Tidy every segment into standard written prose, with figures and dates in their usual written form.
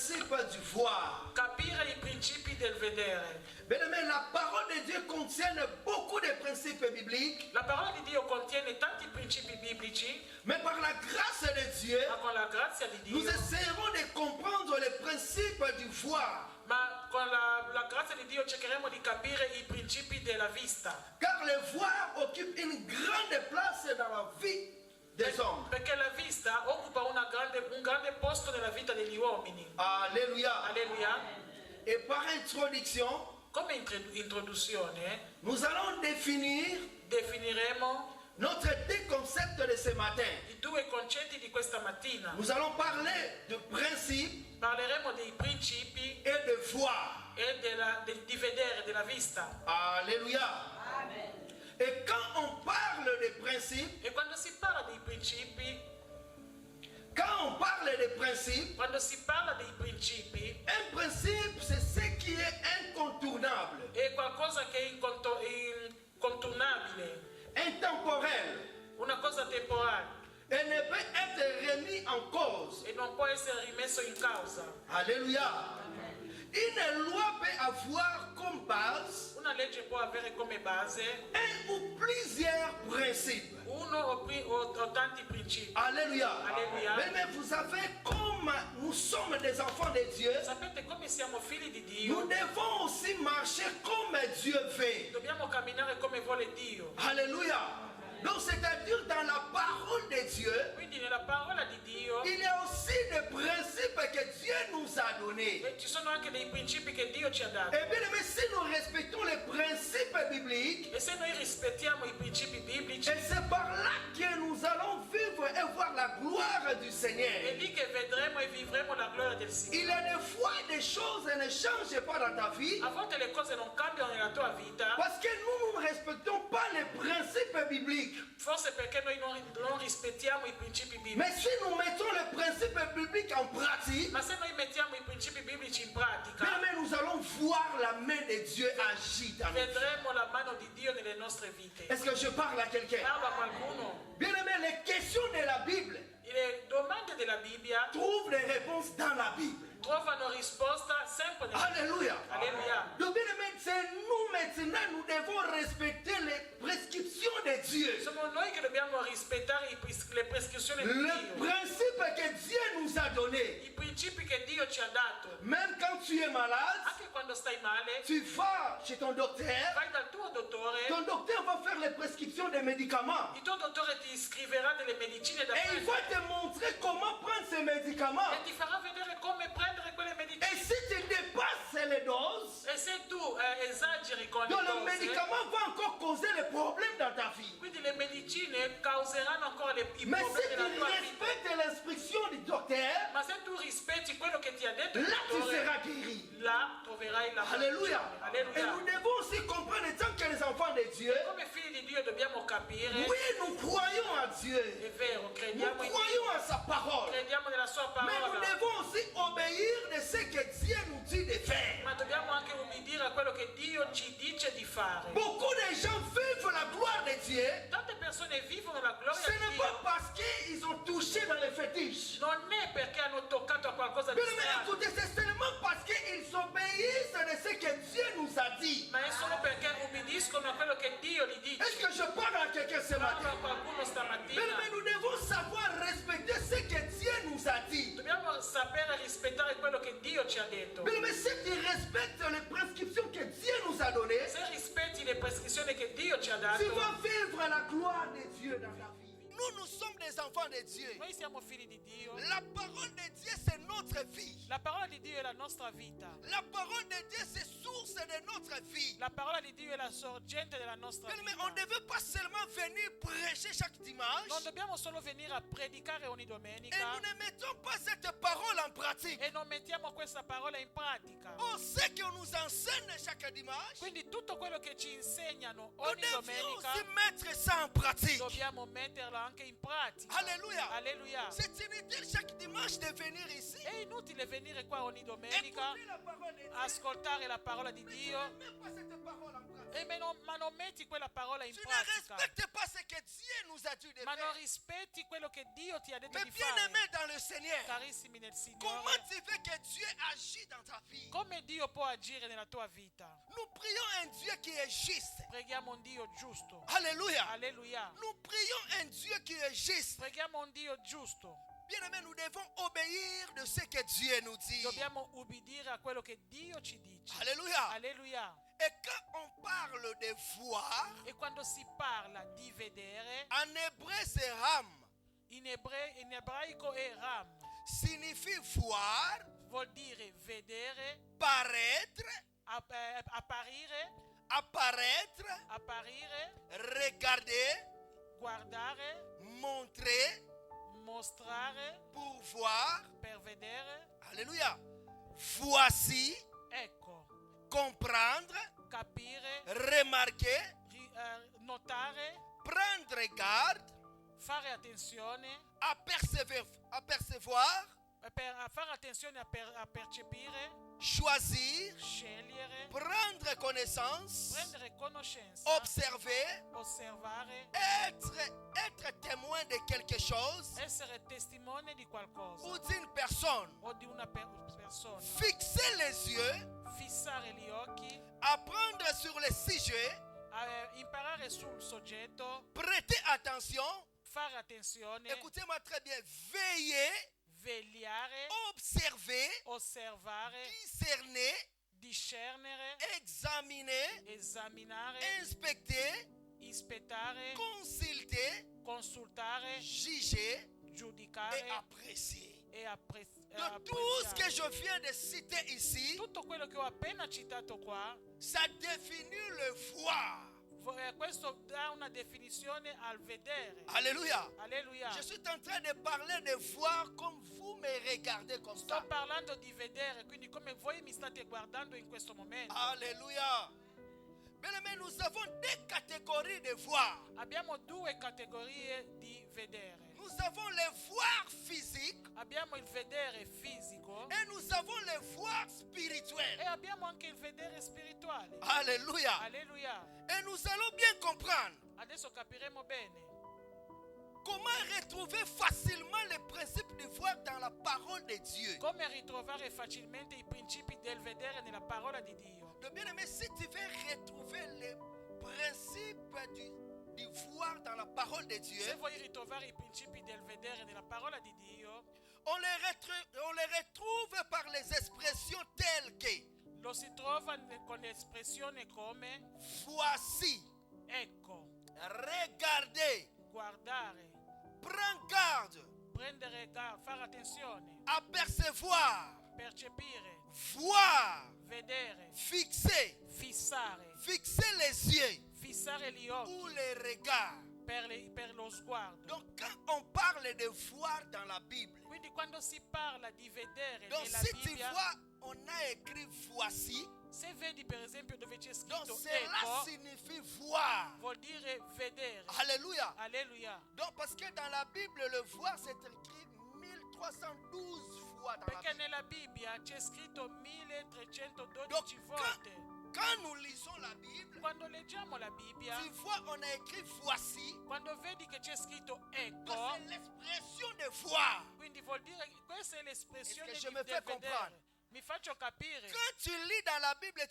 principes du voir. capire i principi del vedere. Bien-aimé, la parole de Dieu contient beaucoup de principes bibliques, La parola di Dio contiene tanti principi biblici, mais par la grâce de Dieu, ma con la grazia di nous Dio, essaierons de comprendre les principes du voir. ma con la grazia di Dio cercheremo di capire i principi della vista. Car le voir occupe une grande place dans la vie des hommes. Perché la vista occupa un grande posto nella vita degli uomini. Alléluia. Alleluia. Et par introduction, Come introduzione nous allons definiremo notre deux concepts de ce matin. i due concetti di questa mattina. Nous allons parler de principe Parleremo dei principi et de voir. e di vedere, della vista. Alléluia. Et quand on parle de principe, E quando si parla dei principi, quando si parla dei principi, un principe, c'est ce qui est incontournable, è qualcosa che è incontornabile, intemporel, una cosa temporale et ne peut être remis en cause. e non può essere rimesso in causa. Alléluia. Une loi peut avoir comme base Una legge può avere come base un ou plusieurs principes. uno o tanti principi. Alléluia. Alléluia. Mais vous savez, comme nous sommes des enfants de Dieu, Sapete come siamo figli di nous Dio? devons aussi marcher comme Dieu veut. Dobbiamo camminare come vuole Dio. Alléluia. Donc, c'est-à-dire dans la parole de Dieu, Quindi nella parola di Dio il y a aussi des principes que Dieu nous a donnés. ci sono anche dei principi che Dio ci ha dato. Et bien, mais si nous respectons les principes bibliques, E se noi rispettiamo i principi biblici, et c'est par là que nous allons vivre et voir la gloire du è Seigneur. lì che vedremo e vivremo la gloria del Signore. Il y a des fois des choses ne changent pas dans ta vie A volte le cose non cambiano nella tua vita, parce que nous ne respectons pas les principes bibliques. forse perché noi non rispettiamo i principi biblici. Mais si nous mettons les principes bibliques en pratique, Ma se noi mettiamo i principi biblici in pratica, mais nous allons voir la main de Dieu agir dans nos vies. vedremo la mano di Dio nelle nostre vite. Est-ce que je parle à quelqu'un? Parla a qualcuno. Bien aimé, les questions de la Bible Le domande della Bibbia trouvent les réponses dans la Bible. trovano risposta sempre nella Bibbia. Alléluia. Alleluia. Donc, bien aimé, c'est nous maintenant, nous devons respecter les prescriptions de Dieu. Siamo noi che dobbiamo rispettare le prescrizioni di Le Dio, principe que Dieu nous a donné. i principi che Dio ci ha dato. Même quand tu es malade, Anche quando stai male, tu vas chez ton docteur. vai dal tuo dottore, Ton docteur va faire les prescriptions des médicaments. il tuo dottore ti scriverà delle medicine da Et il va prendere te montrer comment prendre ces médicaments. e ti farà vedere come prendere quelle Et medicine. si tu dépasses les doses, E se tu esageri con le donc le dose, médicament va encore causer les problèmes dans ta vie. quindi le medicine causeranno ancora i Mais si problemi nella tu tua vita. respectes l'instruction du docteur, Ma se tu rispetti quello che ti ha detto il là tu dottore, seras guéri. là troverai la Alléluia. guarigione. Et nous Alleluia. devons aussi comprendre, tant que les enfants de Dieu, Come figli di Dio dobbiamo capire, oui, nous croyons à Dieu. è vero, Nous crediamo in croyons Dio, à sa parole. crediamo nella sua Mais nous parola, devons aussi obéir de ce que Dieu nous dit de faire. ma dobbiamo anche ubbidire a quello che Dio ci dice di fare. Beaucoup de gens vivent la gloire de Dieu. Tante persone vivono la gloria Ce di n'est pas Dio, parce qu'ils ont touché dans les fétiches. non è perché hanno toccato a qualcosa di Mais strano, écoutez, c'est seulement parce qu'ils obéissent de ce que Dieu nous a dit. ma è solo perché ubbidiscono a quello che Dio gli dice. Est-ce que je parle à quelqu'un ce Parlo matin? a qualcuno stamattina. Mais nous devons savoir respecter ce que Dieu nous a dit. Dobbiamo sapere rispettare quello che Dio ci ha detto. Mais si tu respectes les prescriptions que Dieu nous a données, Se rispetti le prescrizioni che Dio ci ha tu dato, vas vivre la gloire de Dieu dans ta vie. Nous sommes des enfants de Dieu. noi siamo figli di Dio. La parole de Dieu, c'est notre vie. La parola di Dio è la nostra vita. La parole de Dieu, c'est source de notre vie. La parola di Dio è la sorgente della nostra Mais on ne vita. devait pas seulement venir prêcher chaque dimanche Non dobbiamo solo venire a predicare ogni et domenica nous ne mettons pas cette parole en pratique. e non mettiamo questa parola in pratica. On sait qu'on nous enseigne chaque dimanche. Quindi tutto quello che ci insegnano Nous ogni devons domenica aussi mettre ça en pratique. dobbiamo metterla anche in pratica. Alléluia. Alleluia. C'est inutile chaque dimanche de venir ici. È inutile inutile venire qua ogni domenica, écouter la parole de Dieu, ascoltare la parola di mais tu Dio, ne mets pas cette parole en pratique. ma non metti quella parola in Tu ne pratica, respectes pas ce que Dieu nous a dit de ma non faire. rispetti quello che Dio ti ha detto Mais di bien fare. aimé dans le Seigneur, Carissimi nel comment Signore, tu veux que Dieu agisse dans ta vie? come Dio può agire nella tua vita? Nous prions un Dieu qui est juste. Preghiamo un Dio giusto. Alléluia. Alleluia. Nous prions un Dieu qui est juste. Preghiamo un Dio giusto. Bien aimé, nous devons obéir de ce que Dieu nous dit. Dobbiamo ubbidire a quello che Dio ci dice. Alléluia. Alleluia. Et quand on parle de voir, E quando si parla di vedere, en hébreu c'est ram, in ebraico è ram, signifie voir, vuol dire vedere, paraître, apparire, regarder, guardare, montrer, mostrare, pour voir. per vedere. Alléluia. Voici, Ecco, comprendre, capire, remarquer, notare, prendre garde, fare attenzione, apercevoir, a fare attenzione a percepire, choisir, scegliere, prendre connaissance, prendere conoscenza, observer, osservare, être témoin de quelque chose essere testimone di qualcosa ou d'une personne. o di una persona, Fixer les yeux, fissare gli occhi, apprendre sur le sujet, imparare sul soggetto, prêter attention. fare attenzione, Écoutez-moi très bien. Veiller, vegliare, observer, osservare, discerner, discernere, examiner, esaminare, inspecter, ispettare, consulter, consultare, juger et giudicare apprécier. e De tout ce que je viens de citer ici, tutto quello che ho appena citato qua, ça définit le voir. questo dà una definizione al vedere. Alléluia. Alleluia. Je suis en train de parler de voir comme vous me regardez comme Sto ça. parlando di vedere, quindi come voi mi state guardando in questo momento. Alléluia. Bien aimé, nous avons deux catégories de voir. Abbiamo due categorie di vedere. Nous avons le voir physique Abbiamo il vedere fisico et nous avons le voir spirituel. e abbiamo anche il vedere spirituale. Alléluia. Alleluia. Et nous allons bien comprendre Adesso capiremo bene comment retrouver facilement le principe du voir dans la parole de Dieu. come ritrovare facilmente i principi del vedere nella parola di Dio. Le bien-aimé, si tu veux retrouver les principes du voir dans la parole de Dieu, Se vuoi ritrovare i principi del vedere nella parola di Dio, on les retrouve par les expressions telles que lo si trova con l'espressione come voici, ecco, regardez, guardare, prends garde, fare attenzione, apercevoir, percepire, voir, vedere, fixer, fixer les yeux fissare gli ou occhi les regards. per lo sguardo. Donc quand on parle de voir dans la Bible, Quindi quando si parla di vedere donc nella si tu Bibbia, vois, on a écrit voici, se vedi per esempio dove c'è donc scritto cela ecco, signifie voir. vuol dire vedere. Alléluia. Alleluia. Donc parce que dans la Bible, le voir c'est écrit 1312 fois dans la Perché Bible. nella Bibbia c'è scritto Donc, 1312 volte. Quand nous lisons la Bible, Quando leggiamo la Bibbia, tu vois, on a écrit voici. quando vedi che c'è scritto Donc ecco, c'est l'expression de voir. quindi vuol dire questa è l'espressione Est-ce que je di me fais vedere. comprendre? Mi faccio capire. Quand tu lis dans la Bible,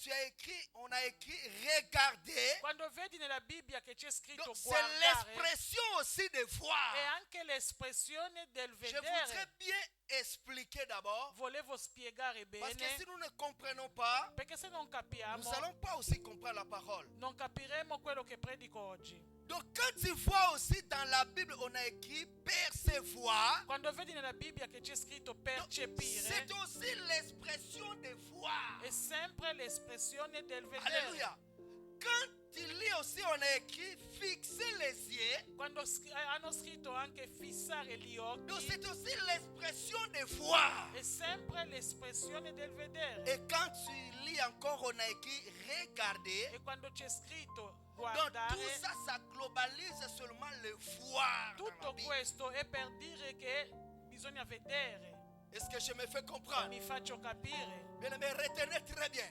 on a écrit regarder. Quando vedi nella Bibbia che c'è scritto Donc c'est guardare, l'expression aussi de voir. è anche l'espressione del Je voudrais vedere. bien expliquer d'abord. Volevo spiegare Parce que si bene, nous ne comprenons pas, perché se non nous capiamo, n'allons pas aussi comprendre la parole. non capiremo quello che predico oggi. Donc quand tu vois aussi dans la Bible, on a écrit percevoir. Quando vedi nella Bibbia che c'è scritto Donc, percepire, c'est aussi l'expression de voir. è sempre l'espressione del vedere. Alléluia. Quand tu lis aussi, on a écrit fixer les yeux. Quando hanno scritto anche fissare gli Donc occhi, c'est aussi l'expression de voir. è sempre l'espressione del vedere. Et quand tu lis encore, on a écrit regarder. E quando c'è scritto Donc guardare, tout ça, ça globalise seulement le voir. Dans la tutto Bible. questo è per dire che bisogna vedere. Est-ce que je me fais comprendre? Mi faccio capire. Bien aimé, retenez très bien.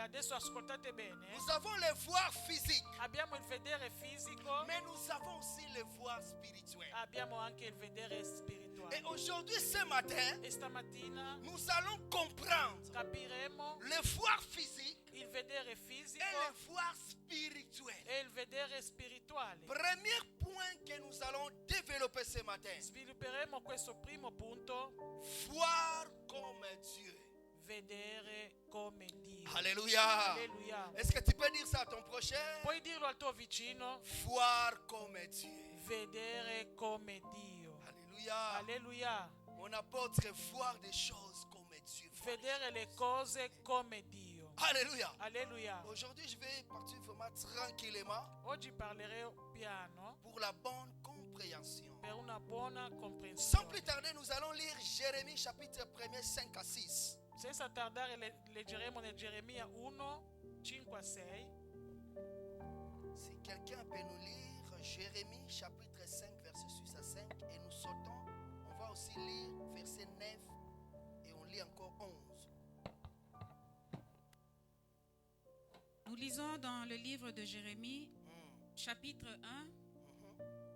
Adesso ascoltate bene. Nous avons le voir physique, Abbiamo il vedere fisico, mais nous avons aussi le voir spirituel. abbiamo anche il vedere spirituale. Et aujourd'hui, ce matin, E stamattina nous allons comprendre capiremo le voir physique il vedere et fisico le voir spirituel. e il vedere spirituale. Premier point que nous allons développer ce matin, Svilupperemo questo primo punto, voir comme Dieu. vedere come Dio. Alléluia. Alleluia. Est-ce que tu peux dire ça à ton prochain? Puoi dirlo al tuo vicino? Voir comme Dieu. Vedere come Dio. Alléluia. Alleluia. Mon apôtre, voir des choses comme Dieu. Vedere le cose come Dio. Alléluia. Alleluia. Aujourd'hui, je vais partir vraiment tranquillement Oggi parlerò piano pour la bonne compréhension. per una buona Sans comprensione. plus tarder, nous allons lire Jérémie chapitre 1er 5 à 6. Senza tardare leggeremo nel Geremia 1, 5 a 6. Si quelqu'un peut nous lire Jérémie chapitre 5 verset 6 à 5 et nous sautons, on va aussi lire verset 9 et on lit encore 11. Nous lisons dans le livre de Jérémie, chapitre 1,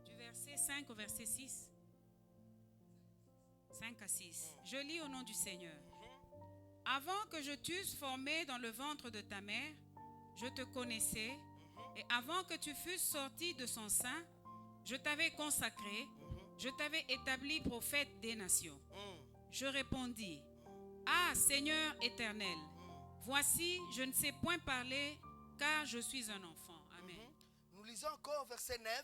du verset 5 au verset 6. 5 à 6. Je lis au nom du Seigneur. Avant que je t'eusse formé dans le ventre de ta mère, je te connaissais, et avant que tu fusses sorti de son sein, je t'avais consacré, je t'avais établi prophète des nations. Je répondis, Ah Seigneur éternel, voici, je ne sais point parler, car je suis un enfant. Amen. Nous lisons encore verset 9.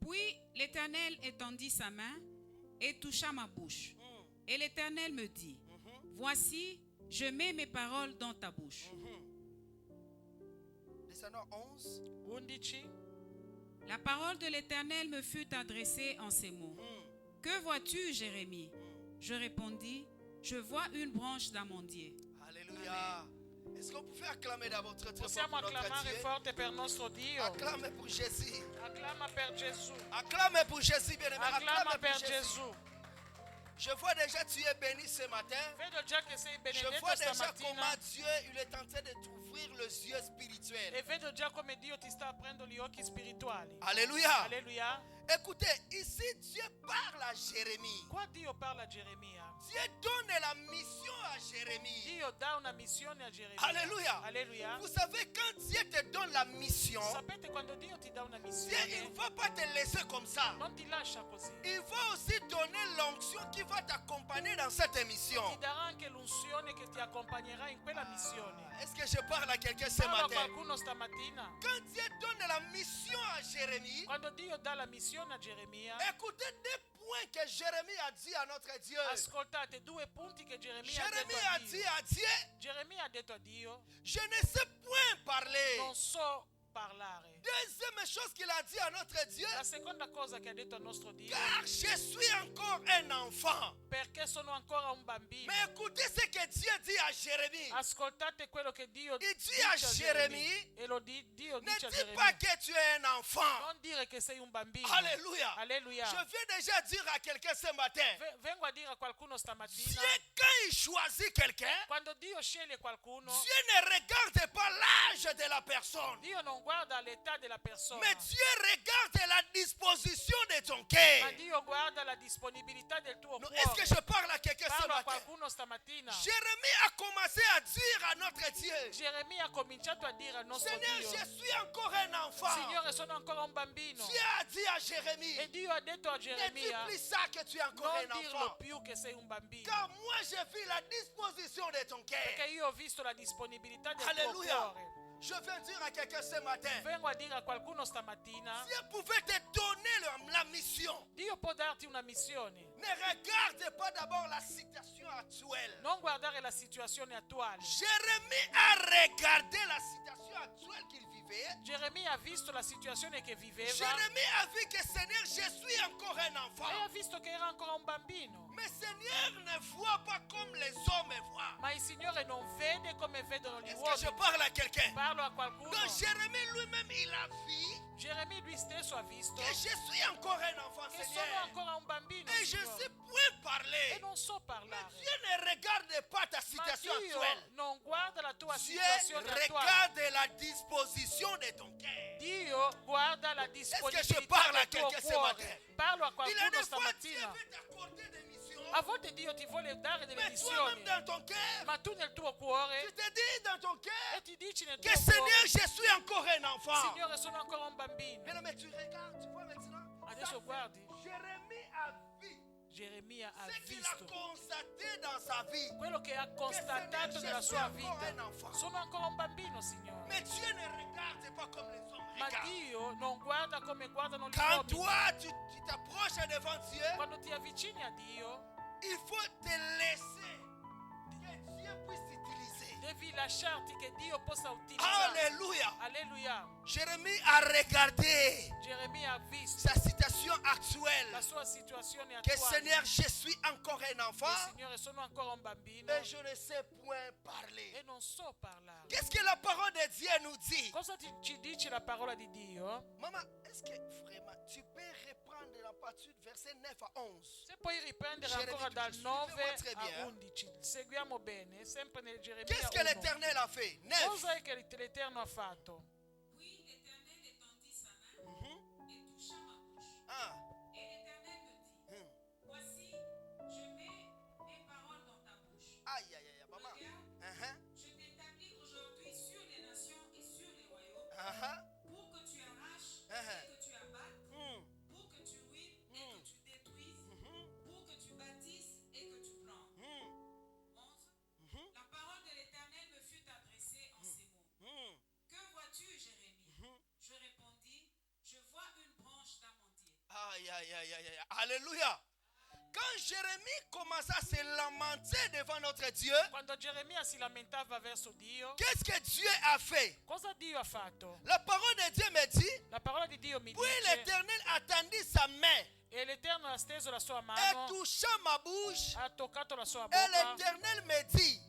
Puis l'Éternel étendit sa main et toucha ma bouche. Et l'Éternel me dit, voici, je mets mes paroles dans ta bouche. Descendons 11. 11. La parole de l'Éternel me fut adressée en ces mots. Que vois-tu, Jérémie? Je répondis, je vois une branche d'amandier. Alléluia. Est-ce qu'on pouvait acclamer d'abord très très fort Possiamo pour notre acclamare Dieu? forte per nostro Dio. Acclame pour Jésus. Acclama per Gesù. Acclame pour Jésus, bien-aimé. Acclama Acclame per pour Jésus. Gesù. Je vois déjà tu es béni ce matin. Vedo già che sei Je benedetto vois déjà stamattina comment Dieu il est en train de t'ouvrir les yeux spirituels. e vedo già come Dio ti sta aprendo gli occhi spirituali. Alléluia. Alleluia. Écoutez, ici Dieu parle à Jérémie. Qua Dio parla a Geremia. Dieu donne la mission à Jérémie. Dio dà una missione a Geremia. Alléluia. Alleluia. Vous savez, quand Dieu te donne la mission, Sapete quando Dio ti dà una Dieu il ne missione, va pas te laisser comme ça. non ti lascia così. Il va aussi donner l'onction qui va t'accompagner dans cette mission. Ti darà anche l'unzione che ti accompagnerà in quella missione. Est-ce que je parle à quelqu'un ce Parlo a matin? qualcuno stamattina. Quand Dieu donne la mission à Jérémie, Quando Dio dà la missione a Geremia, écoutez deux points que Jérémie a dit à notre Dieu. ascoltate due punti che Geremia ha Jérémie detto a a dit Dio. à Dieu, Geremia ha detto a Dio, je ne sais point parler. non so parlare. Deuxième chose qu'il a dit à notre Dieu, La seconda cosa che ha detto al nostro Dio, car je suis encore un enfant. perché sono ancora un bambino. Mais écoutez ce que Dieu dit à Jérémie. Ascoltate quello che Dio Il dice dit à a Jérémie, Geremia. E lo Dio ne dice a dis pas Geremia. que tu es un enfant. Non dire che sei un bambino. Alléluia. Alleluia. Je viens déjà dire à quelqu'un ce matin, Vengo a dire a qualcuno stamattina, Dieu, quand il choisit quelqu'un, quando Dio sceglie qualcuno, Dieu ne regarde pas l'âge de la personne, Dio non guarda l'età della persona, mais Dieu regarde la disposition de ton ma cœur. Dio guarda la disponibilità del tuo Non, est-ce que cuore. je parle à quelqu'un ce Parlo a matin? qualcuno stamattina. Jérémie a commencé à dire à notre Dieu, Geremia ha cominciato a dire al nostro Seigneur, Dio, je suis encore un enfant. Signore, sono ancora un bambino. Dieu a dit à Jérémie, E Dio ha detto a ne dis Geremia, plus ça que tu es encore non un dirlo enfant. più che sei un bambino, Car moi, j'ai vu la disposition de ton perché cœur. io ho visto la disponibilità del tuo Alléluia. cuore. Je viens dire à quelqu'un ce matin, Vengo a dire a qualcuno stamattina, Dieu pouvait te donner la mission. Dio può darti una missione. Ne regarde pas d'abord la situation actuelle. Non guardare la situazione attuale. Jérémie a regardé la situation actuelle qu'il vivait. Geremia ha visto la situazione che viveva Jérémie a vu que Seigneur, je suis encore un e ha enfant. visto che era ancora un bambino. Mais Seigneur ne voit pas comme les hommes voient. Ma il Signore non vede come vedono gli Est-ce que uomini. je parle à quelqu'un? Parlo a qualcuno. Donc Jérémie lui-même, il a vu Geremia lui stesso ha visto que je suis encore un enfant, che sono Seigneur. ancora un bambino, Et je ne Signore, sais point parler. e non so Mais parlare. Dieu ne regarde pas ta Ma situation Dio actuelle. non guarda la tua Dieu situazione attuale. regarde la disposition de ton cœur. Dio guarda la je disponibilità parle a del tuo quelqu'un ce cuore. matin? Parlo a Il y a qualcuno des fois, Dieu stamattina. veut t'accorder des missions. A volte Dio ti vuole dare delle Mais toi-même missioni, dans ton cœur, ma tu nel tuo tu cuore te dis dans ton cœur e ti dici nel que tuo Seigneur, cuore, je suis encore un enfant. Signore, sono ancora un bambino. Mais tu regardes, tu vois maintenant. Adesso guardi, Jérémie a vu Geremia ha ce qu'il a visto constaté dans sa vie. quello che ha constatato Seigneur, nella je sua suis encore un vita. enfant. Sono ancora un bambino, Signore. Mais Dieu ne regarde pas comme les hommes Ma regardent. Dio non guarda come guardano gli Quand uomini. toi, tu t'approches devant Dieu, Quando ti avvicini a Dio, il faut te laisser que Dieu puisse t'utiliser. devi lasciarti che Dio possa utilizzare. Alléluia. Alleluia. Jérémie a regardé Geremia ha visto sa situation la actuelle. sua situazione Que attuale. Seigneur, je suis encore un E, enfant Signore, sono ancora un bambino et je ne sais point parler. e non so parlare. Qu'est-ce que la parole de Dieu nous dit? Cosa ci dice la parola di Dio? Maman, est-ce que vraiment tu peux reprendre la partie du verset 9 à 11? Se puoi riprendere Geremia, ancora dal suivez-moi 9 très bien. a 11, seguiamo bene, sempre nel Geremia Qu'est-ce que 1. l'Éternel a fait? 9. Cosa è che l'Eterno ha fatto? Puis l'Éternel étendit sa main Mhm. et toucha ma bouche. Ah. Et l'Éternel me dit, Hmm. voici, je mets mes paroles dans ta bouche. Aïe, aïe, aïe, maman. Regarde, Uh-huh. je t'établis aujourd'hui sur les nations et sur les royaumes, Uh-huh. pour que tu arraches Uh-huh. et que tu abattes, Hmm. pour que tu ruines et que tu détruises, Mhm. pour que tu bâtisses et que tu plantes. Hmm. 11. Mhm. La parole de l'Éternel me fut adressée en ces mots. Hmm. Que vois-tu, Jérémie? Je répondis, je vois une branche d'amandier. Aïe, aïe, aïe, aïe, aïe. Alléluia. Quand Jérémie commença à se lamenter devant notre Dieu, Quando Geremia si lamentava verso Dio, qu'est-ce que Dieu a fait? cosa Dio ha fatto? La parole de Dieu me dit, La parola di Dio mi puis dice, l'Éternel attendit sa main e l'Eterno ha steso la sua et mano, toucha ma bouche. ha toccato la sua Et bocca l'Éternel me dit,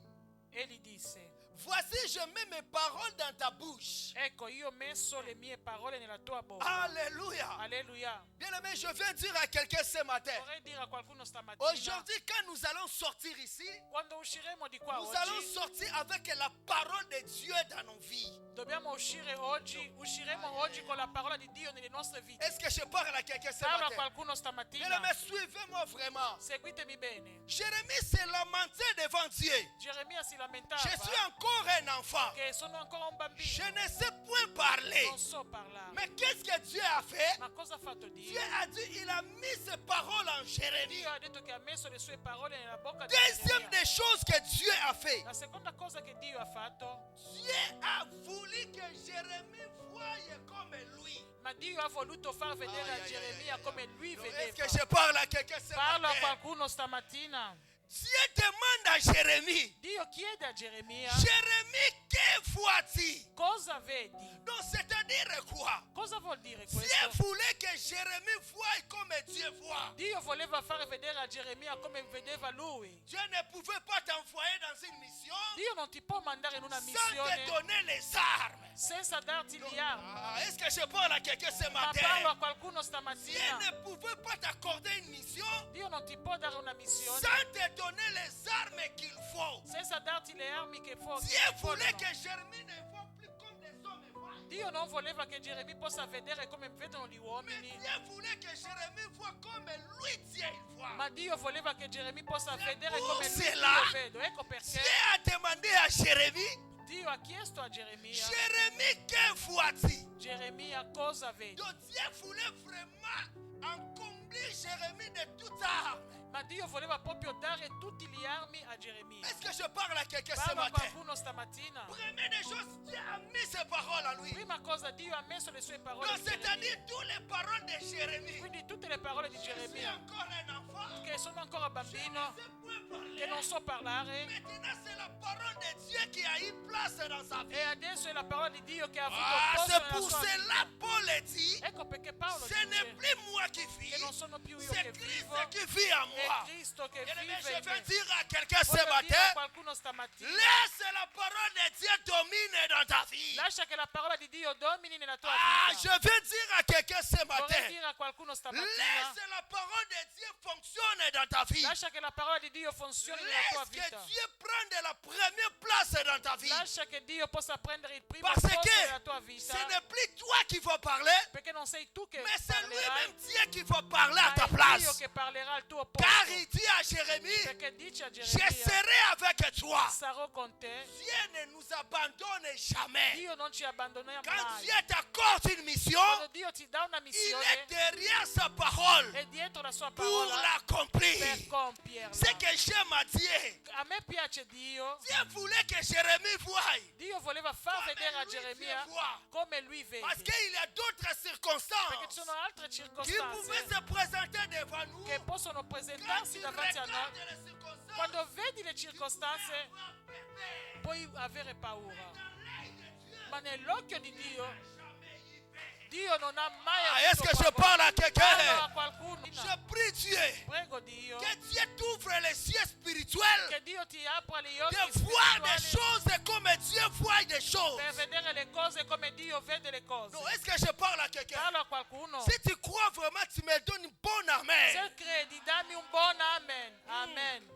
e gli disse, voici, je mets mes paroles dans ta bouche. ecco, io ho messo le mie parole nella tua bocca. Alléluia. Alleluia. Bien aimé, je viens dire à quelqu'un ce matin. Vorrei dire a qualcuno stamattina, Aujourd'hui, quand nous allons sortir ici, quando usciremo di qua nous allons oggi, sortir avec la parole de Dieu dans nos vies. dobbiamo uscire oggi, usciremo oggi con la parola di Dio nelle nostre vite. Est-ce que je parle à quelqu'un ce Parlo a matin? qualcuno Bien stamattina, aimé, suivez-moi vraiment. seguitemi bene. Jérémie s'est lamenté devant Dieu. Geremia si lamentava Je suis encore un enfant. che sono ancora un bambino, Je ne sais point parler. non so parlare. Mais qu'est-ce que Dieu a fait? Ma cosa ha fatto Dio? Dieu a dit, il a mis ses paroles en Jérémie. Dio ha detto che ha messo le sue parole nella bocca di Deuxième Geremia. des choses que Dieu a fait. La seconda cosa che Dio ha fatto, Dieu a voulu que Jérémie voie comme lui. ma Dio ha voluto far vedere a Geremia come lui Est-ce vedeva. que je parle à quelqu'un ce Parlo a matin? qualcuno stamattina. Dieu demande à Jérémie, Dio chiede a Geremia, Jérémie, que vois-tu? cosa vedi? Donc, c'est-à-dire quoi? Cosa vuol dire Dieu questo? voulait que Jérémie voie comme Dieu voit. Dio voleva far vedere a Geremia come vedeva lui. Dieu ne pouvait pas t'envoyer dans une mission Dio non ti può mandare in una sans te missione donner les armes. senza darti gli armi. Ah, est-ce que je parle à quelqu'un ce Ma parlo a matin? qualcuno Dieu stamattina. ne pouvait pas t'accorder une mission Dio non ti può dare una missione sans te donner les armes qu'il faut. senza darti le armi che Dieu voulait vogliono. que Jérémie ne voie plus comme des hommes voient. Dio non voleva che Geremia possa vedere come vedono gli Mais uomini, Dieu voulait que Jérémie voie comme lui, Dieu, il voit. ma Dio voleva che Geremia possa vedere pour come lui cela, Dio vedo. Ecco Dieu perché a demandé à Jérémie, Dio ha chiesto a Geremia, Jérémie, que vois-tu? Geremia, cosa vedi? Donc Dieu voulait vraiment encombrer Jérémie de toute arme. Ma Dio voleva proprio dare tutti gli armi a Geremia. Est-ce que je parle à quelqu'un ce Parlo a matin? qualcuno stamattina. Première des choses, Dieu a mis ses paroles en lui. Prima cosa, Dio ha messo le sue parole Donc in c'est-à-dire Geremia. toutes les paroles de Jérémie. Quindi tutte le parole di Je suis Geremia, encore un enfant. che sono ancora Je bambino, ne sais point parler. che non so parlare, Maintenant, c'est la parole de Dieu qui a eu place dans sa vie. e adesso è la parola di Dio che ha avuto Ah, posto c'est nella pour sua cela vita. Paul dit, Ecco perché Paolo ce n'est dice plus moi qui che vis, non sono più io c'est che Christ vivo, qui vit en è moi. Cristo che Bien aimé, vive je in veux me. dire à quelqu'un ce Voglio dire a matin, qualcuno stamattina, laisse la parole de Dieu dominer dans ta vie. lascia Lascia che la parola di Dio domini nella tua Ah, vita. je veux dire à quelqu'un ce Vorrei matin, dire a qualcuno stamattina, laisse la parole de Dieu fonctionner dans ta vie. lascia che la parola di Dio funzioni nella tua Laisse que vita. Dieu prenne la première place dans ta vie. Lascia che Dio possa prendere il primo Parce posto que nella tua vita. ce n'est plus toi qui faut parler, Perché non sei tu che mais c'est parlerai, lui-même Dieu qui faut parler à ma ta è Dio place. che parlerà al tuo Car posto. il dit à Jérémie, Perché dice a je Geremia, serai avec toi. sarò con te. Dieu ne nous abandonne jamais. Dio non ci abbandona Quand mai. Dieu t'accorde une mission, Quando Dio ti dà una il est missione, derrière sa parole è dietro la sua pour parola per l'accomplir. compierla. Ce que j'aime à Dieu, A me piace Dio. Dieu voulait que Jérémie voie. Dio voleva far vedere a lui Geremia voit. come lui vede. Parce qu'il y a d'autres Perché ci circonstances sono altre qui pouvaient circostanze se présenter devant nous. che possono Quand presentarsi tu davanti a regardes noi. les circonstances, Quando vedi le circostanze avoir peur. puoi avere paura. Dans l'œil de Dieu, Ma nell'occhio di Dio, jamais y fait. Dio non ha mai Ah, avuto est-ce que je paura. parle à Parlo a quelqu'un? qualcuno. Je prie Dieu Prego Dio que Dieu t'ouvre les cieux spirituels che Dio ti apra gli de occhi voir des spirituali choses comme Dieu voit des choses. per vedere le cose come Dio vede le cose. Non, est-ce que je parle à quelqu'un? Parlo a qualcuno. Si tu crois vraiment, tu me donnes une bonne amen. Se credi, dammi un buon amen. Amen.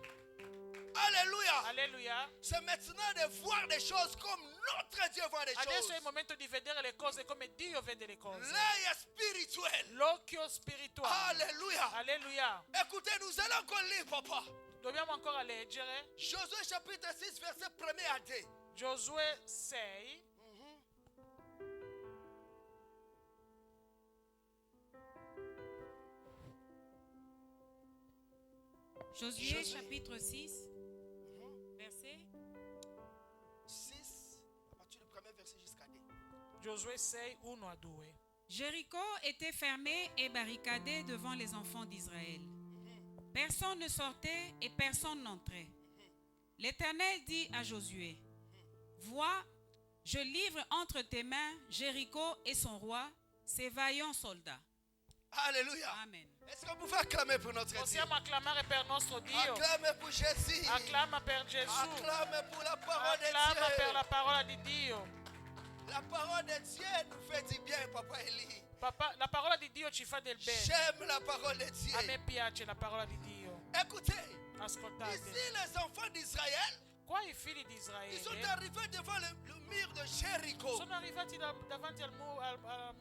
Alléluia. Alleluia. C'est maintenant de voir des choses comme notre Dieu voit des Adesso choses. è il momento di vedere le cose come Dio vede le cose. L'œil est spirituel. L'occhio spirituale. Alléluia. Alleluia. Écoutez, nous allons encore lire, papa. Dobbiamo ancora leggere Josué chapitre 6, verset 1 à 2. Giosuè 6. Josué Josué. chapitre 6, verset 6, à partir du premier verset jusqu'à 2. Giosuè 6, 1 a 2. Jéricho était fermé et barricadé devant les enfants d'Israël. Personne ne sortait et personne n'entrait. L'Éternel dit à Josué, vois, je livre entre tes mains Jéricho et son roi, ses vaillants soldats. Alléluia. Amen. Est-ce qu'on pouvait acclamer pour notre Dieu? Possiamo acclamare per nostro Dio. Acclame pour Jésus. Acclama per Gesù. Acclame pour la parole de Acclama per Dieu. la parola di Dio. La parole de Dieu nous fait du bien, Papa Eli. Papà, la parola di Dio ci fa del bene. J'aime la parole de Dieu. A me piace la parola di Dio. Écoutez, Ascoltate. ici les enfants d'Israël, Qua i figli di ils sont Israele arrivés devant le mur de Jéricho. sono arrivati davanti al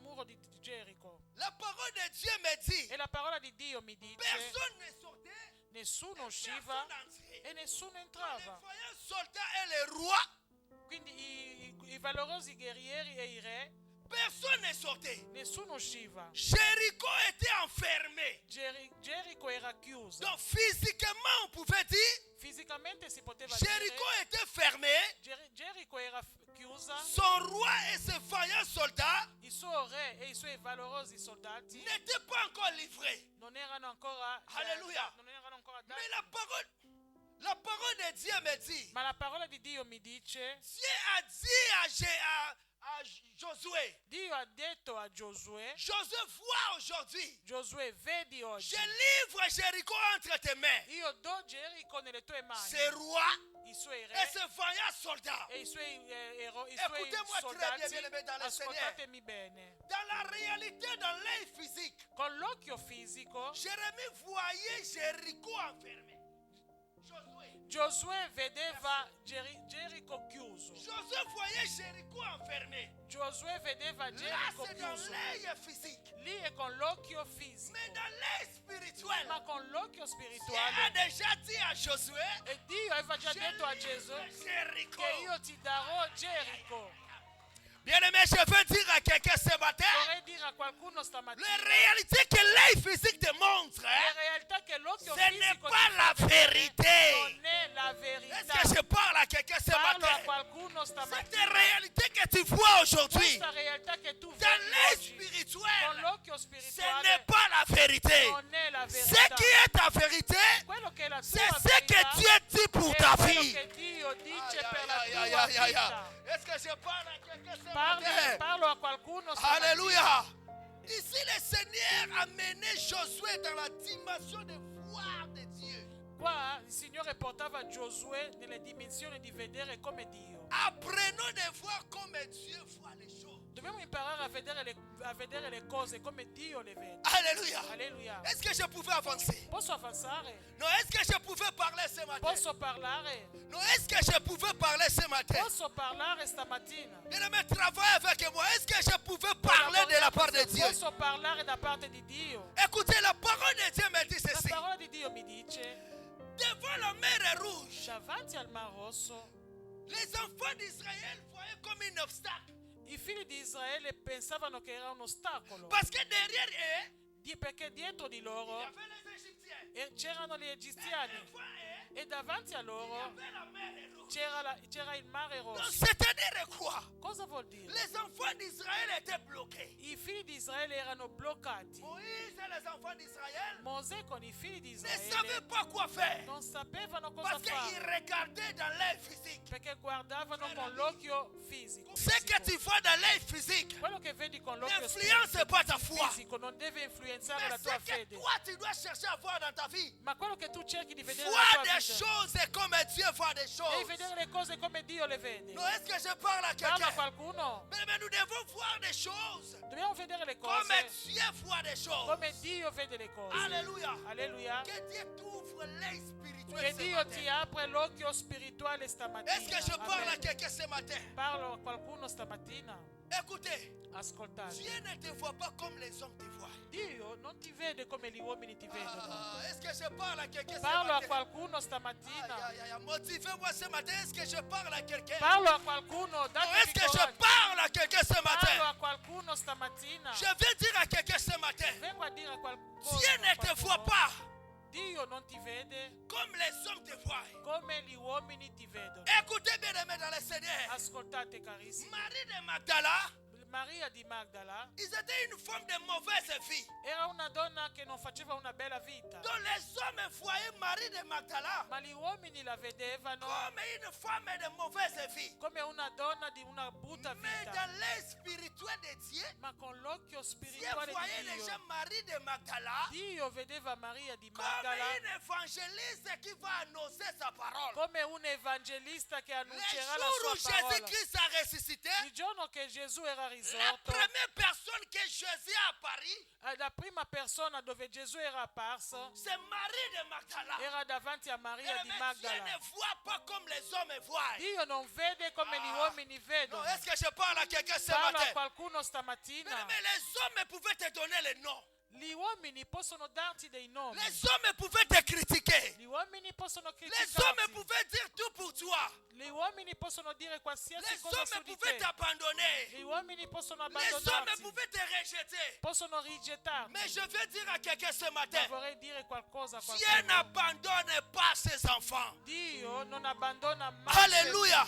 muro di Gerico. La parole de Dieu me dit, E la parola di Dio mi dice, personne ne sortait, nessuno usciva personne n'entrait. e nessuno Les entrava. voyants soldats et les rois, Quindi i valorosi guerrieri e i re, personne ne sortait. nessuno usciva. Jéricho était enfermé. Gerico era chiuso. Donc physiquement, on pouvait dire, Fisicamente si poteva Jéricho dire, était fermé. Gerico era chiusa, Son roi et ses vaillants soldats il suo re e i suoi valorosi soldati n'étaient pas encore livrés. non erano ancora Alleluia. non erano ancora Mais dati. la parole de Dieu me dit, Ma la parola di Dio mi dice, Dieu a dit à Josué, Dio ha detto a Giosuè, Josué, vois aujourd'hui, Giosuè, vedi oggi, je livre Jéricho entre tes mains. io do Gerico nelle tue mani, Ses rois i suoi et re ses vaillants soldats. e i suoi Écoutez-moi très bien, soldati. bien-aimés dans le Seigneur. Ascoltatemi bene. Dans la réalité, dans l'œil physique, Con l'occhio fisico, Jérémie voyait Jéricho enfermé. Josué. Giosuè vedeva Gerico chiuso. Josué voyait Jéricho enfermé. Giosuè vedeva Là, Gerico c'est dans chiuso. l'œil physique. Lì è con l'occhio fisico. Mais dans l'œil spirituel, Ma con l'occhio Dieu a spirituale, déjà dit à Josué, e Dio aveva già je detto a livre Gesù Jéricho. che io ti darò Gerico. Bien-aimé, je veux dire à quelqu'un ce matin, Vorrei dire a qualcuno stamattina, la réalité que l'œil physique te montre, la realtà che l'occhio ce n'est fisico pas ti la fa vedere vérité. non è la Est-ce verità. que je parle à quelqu'un ce Parlo a matin? qualcuno Cette stamattina. réalité que tu vois aujourd'hui, Questa realtà che tu dans vedi l'œil oggi, con spirituel, l'occhio ce n'est spirituale, pas la vérité. non è la Ce verità. qui est ta vérité, Quello che è la c'est tua ce verità que Dieu dit pour è ta quello vie. che Dio dice Aïe, per la aïe, tua aïe, aïe, aïe, vita. aïe. Est-ce que je parle à quelqu'un ce matin? Parlo a qualcuno stamattina. Alléluia. Ici, le Seigneur a mené Josué dans la dimension de voir de Dieu. Qua il Signore portava Giosuè nelle dimensioni di vedere come Dio. Apprenons de voir comme Dieu voit les choses. Dobbiamo imparare a vedere le cose come Dio le vede. Alléluia. Alleluia. Est-ce que je pouvais avancer? Posso avanzare? Non, est-ce que je pouvais parler ce matin? Posso parlare? Non, est-ce que je pouvais parler ce matin? Posso parlare stamattina? Bien-aimé, travaille avec moi. Est-ce que je pouvais parler de la part de Dieu? Posso parlare da parte di Dio? Écoutez, la parole de Dieu me dit La ceci. parola di Dio mi dice: Devant la mer rouge, davanti al Mar Rosso, les enfants d'Israël voyaient comme un obstacle. i figli di Israele pensavano che era un ostacolo, Parce que derrière eux, perché dietro di il y loro avait les Égyptiens. c'erano gli egiziani Devant eux, e davanti a il y loro avait la mer rouge. c'era il Mare Donc, Rosso. c'est-à-dire quoi? Cosa vuol dire? Les enfants d'Israël étaient bloqués. I figli di Israele erano bloccati. Moïse et les enfants d'Israël Mosè con i figli di ne savaient Israele pas quoi faire. non sapevano cosa Parce qu'ils fare regardaient dans l'œil physique. perché guardavano con l'occhio fisico. Ce que tu vois dans l'œil physique Quello che vedi con l'occhio n'influence pas ta foi. fisico non deve influenzare la Mais tua ce que fede, toi tu dois chercher à voir dans ta vie, ma quello che tu cerchi di vedere nella vois tua des vita, choses comme Dieu voit des devi choses. vedere le cose come Dio le vede. Non, est-ce que je parle à Parla a quelqu'un? qualcuno. Mais nous devons voir des choses Dobbiamo vedere le comme cose Dieu voit des choses. come Dio vede le cose. Alléluia. Alleluia. Que Dieu t'ouvre l'œil spirituel Che ce Dio matin. ti apre l'occhio spirituale stamattina. Est-ce que je parle à Amen. quelqu'un ce matin? Parlo a qualcuno stamattina. Écoutez, Ascoltate. Dieu ne te voit pas comme les hommes te voient. Dio non ti vede come gli uomini ti vedono. Est-ce que je parle à quelqu'un ce Parlo a matin? qualcuno stamattina. Motivez-moi ce matin. Est-ce que je parle à quelqu'un? Parlo a qualcuno. Non, Datemi est-ce que je coraggio. parle à quelqu'un ce Parlo matin? a qualcuno stamattina. Je viens dire à quelqu'un ce matin. Vengo a dire a qualcuno. Dieu ne te voit pas Dio non ti vede comme les hommes te voient. come gli uomini ti vedono. Écoutez bien aimés dans le Seigneur. Ascoltate carissimi. Marie de Magdala, Maria di Magdala ils étaient une femme de mauvaise vie. era una donna che non faceva una bella vita, Donc les hommes voyaient Marie de Magdala ma gli uomini la vedevano comme une femme de mauvaise vie. come una donna di una brutta Mais vita. dans l'œil spirituel de Dieu, Ma con l'occhio Dieu spirituale voyait di déjà Dio, Marie de Magdala Dio vedeva Maria di comme Magdala une évangéliste qui va annoncer sa parole. come un evangelista che Le annuncerà la jour où sua parola. Jésus-Christ a ressuscité, Il giorno che Gesù era la risorto, première personne que Jésus a apparu, la prima persona dove Gesù era apparso c'est Marie de Magdala. era davanti a Maria di Mais Dieu Magdala. ne voit pas comme les hommes voient. Dio non vede come gli uomini Non, vedono. est-ce que je parle à quelqu'un ce Parlo a matin? qualcuno stamattina. Mais les hommes pouvaient te donner le nom. Gli uomini possono darti dei nomi. Les hommes pouvaient te critiquer. Gli uomini possono Les criticarti. hommes pouvaient dire tout pour toi. Gli uomini possono dire qualsiasi Les cosa su hommes di pouvaient te. t'abandonner. Gli uomini possono Les hommes abbandonarti. pouvaient te rejeter. Possono rigettarti. Mais je veux dire à quelqu'un ce Ma matin, vorrei dire qualcosa a Dieu qualcuno. n'abandonne pas ses enfants. Dio non abbandona mai. Alléluia.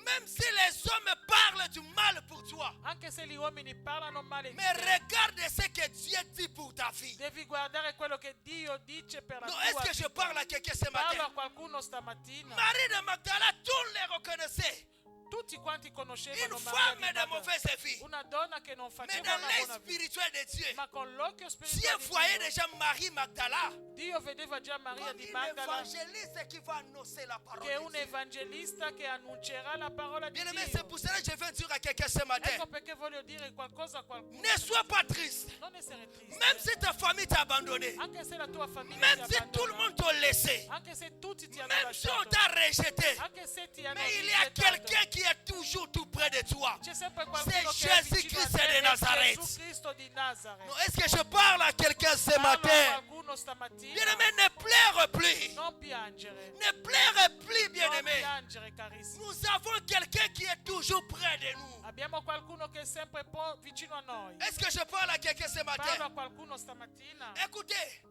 Même si les hommes parlent du mal pour toi, Anche se gli uomini parlano male di mais te, regarde ce que Dieu dit pour ta vie. devi guardare quello che Dio dice per la Non, tua est-ce que je vita. parle à quelqu'un ce Parlo matin? a qualcuno stamattina. Marie de Magdala, tous les reconnaissaient. Tutti quanti conoscevano Une Maria femme di de Magdala. mauvaise vie. Una donna che non Mais faceva dans una l'œil buona vita. spirituel de Dieu, Ma con l'occhio Dieu spirituale di voyait Dio, déjà Marie Magdala Dio vedeva già Maria comme di une Magdala évangéliste qui va annoncer la parole che è de un Dieu. evangelista che annuncerà la parola di Bien-aimé, c'est Dio. pour cela que je viens dire à quelqu'un ce matin, Ecco perché voglio dire qualcosa a qualcuno. ne sois pas triste. Non essere triste. Même si ta famille t'a abandonné, Anche se la tua famiglia même ti si tout le abbandona, monde t'a laissé, anche se tutti ti hanno même si on lasciato, t'a rejeté, anche se ti hanno mais il y a rigettato, quelqu'un qui est toujours tout près de toi. c'è sempre C'est qualcuno che è vicino a Jésus-Christ te, de è Nazareth. Gesù Cristo di Nazareth. Non, est-ce que je parle à quelqu'un ce Parlo a matin? qualcuno stamattina. Bien-aimé, ne pleure plus. Non piangere. Ne pleure plus, Non bien-aimé. piangere, carissimi. Nous avons quelqu'un qui est toujours près de nous. Abbiamo qualcuno che è sempre vicino a noi. Est-ce que je parle à quelqu'un ce Parlo matin? a qualcuno stamattina. Écoutez,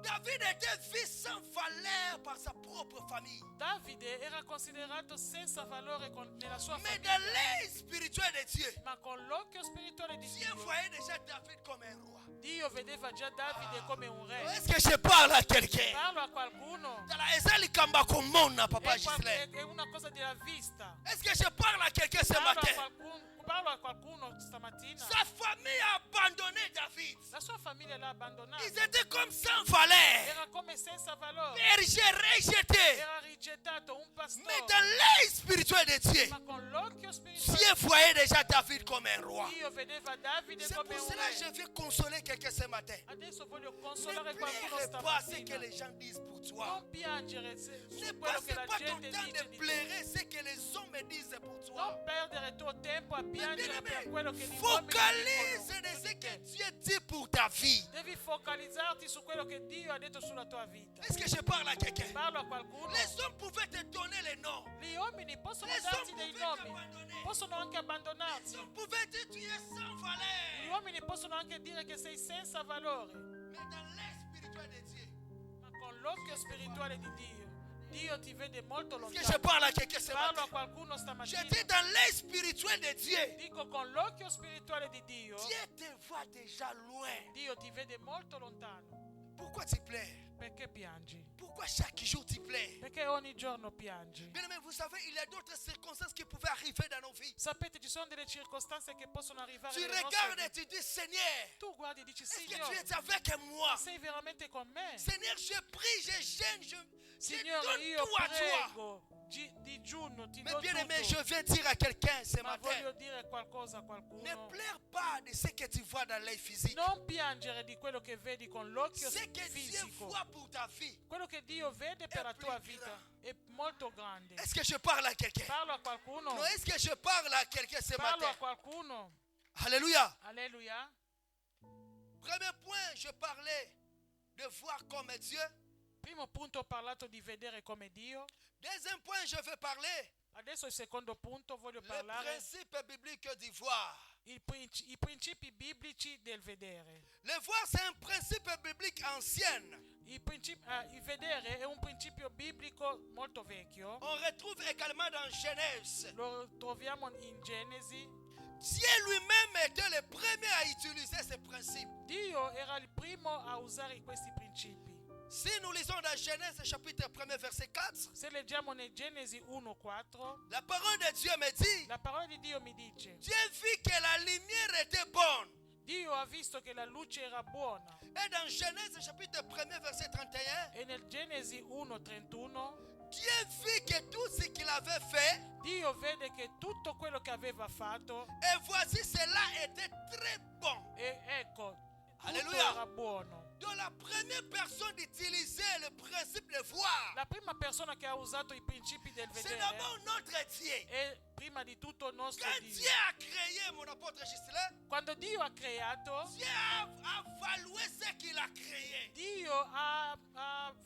David était vu sans valeur par sa propre famille. Davide era considerato senza valore nella sua Mais famiglia, dans l'œil spirituel de Dieu, ma con l'occhio spirituale di Dieu Dio, voyait déjà David comme un roi. Dio vedeva già Davide come un re. Est-ce que je parle à quelqu'un? Parlo a qualcuno. Ezali kamba komona, papa Gislain. È una cosa della vista. Est-ce que je parle à quelqu'un ce Parlo a matin? qualcuno parlo a qualcuno stamattina. Sa famille a abandonné David. La sua famiglia l'ha abbandonato. Ils étaient comme sans valeur. Era come senza valore. Berger rejeté. Era rigettato un Mais pastore. dans l'œil spirituel de Dieu, Ma con l'occhio spirituale Dieu voyait déjà David comme un roi. Dio vedeva Davide C'est come pour un cela que re. je veux consoler quelqu'un ce matin. Adesso voglio Ne consolare qualcuno pleure pas ce que stamattina. les gens disent pour toi. Non piangere su Ne quello passe che la pas ton gente temps dice de di te. pleurer ce que les hommes disent pour toi. Non perdere il tuo tempo a piangere per quello che gli uomini Focalise dicono de su ce di que te. Dieu dit pour ta vie. Devi focalizzarti su quello che Dio ha detto sulla tua vita. Est-ce que je parle à quelqu'un? Parlo a qualcuno. Les hommes pouvaient te donner les noms. Gli uomini possono Les darti hommes dei pouvaient nomi, t'abandonner. possono anche Les abbandonarti. hommes pouvaient te tuer sans Gli valeur. uomini possono anche dire che sei senza valore, Mais dans l'œil spirituel de Dieu, ma con l'occhio spirituale di Dio, Dio ti vede molto est-ce que je lontano. parle à quelqu'un ce Parlo a matin? qualcuno Je stamattina. dis dans l'œil spirituel de Dieu, Dico con l'occhio spirituale di Dio, Dieu te voit déjà loin. Dio ti vede molto lontano. Pourquoi tu pleures? Perché piangi? Pourquoi chaque jour tu pleures? Perché ogni giorno piangi. Bien aimé, vous savez, il y a d'autres circonstances qui pouvaient arriver dans nos vies. Sapete, ci sono delle circostanze che possono arrivare Tu nelle nostre regardes et vite. tu dis, Seigneur, Tu guardi e dici, est-ce que Signore, tu es avec moi? sei veramente con me? Seigneur, je prie, je gêne, je Signore, donne io tout à toi. prego, digiuno, ti Mais do bien aimé, tutto. je viens dire à quelqu'un ce Ma matin, voglio dire qualcosa a ne qualcuno. pleure pas de ce que tu vois dans l'œil physique. Non piangere di quello che vedi con l'occhio Ce que Dieu fisico. voit pour ta vie. Quello che Dio vede per È la tua più vita grande. è molto grande. Est-ce que je parle à quelqu'un? Parlo a qualcuno. Non, est-ce que je parle à quelqu'un ce Parlo a matin? qualcuno. Alléluia. Alleluia. Premier point, je parlais de voir comme Dieu. Primo punto ho parlato di vedere come Dio. Deuxième point, je veux parler Adesso il secondo punto voglio le parlare principe biblique du voir. i principi biblici del vedere. Le voir, c'est un principe biblique ancien. Il vedere è un principio biblico molto vecchio. On retrouve également dans Genèse. Lo troviamo in Genesi. Dieu lui-même était le premier à utiliser ce principe. Dio era il primo a usare questi principi. Si nous lisons dans Genèse chapitre 1 verset 4, Se leggiamo nel Genesi 1:4, la parole de Dieu me dit, la parola di Dio mi dice: Dieu vit que la lumière était bonne. Dio ha visto che la luce era buona. Et dans Genèse chapitre 1 verset 31, E nel Genesi 1:31 Dieu vit que tout ce qu'il avait fait, Dio vede che tutto quello che aveva fatto, et voici cela était très bon. e ecco, tutto Alleluia. era buono. Donc la première personne d'utiliser le principe de voir, La prima persona che ha usato i principi del c'est vedere d'abord notre Dieu. è prima di tutto il nostro Quand Dio. Dieu a créé mon apôtre Gislain, Quando Dio ha creato, Dieu a valué ce qu'il a créé. Dio ha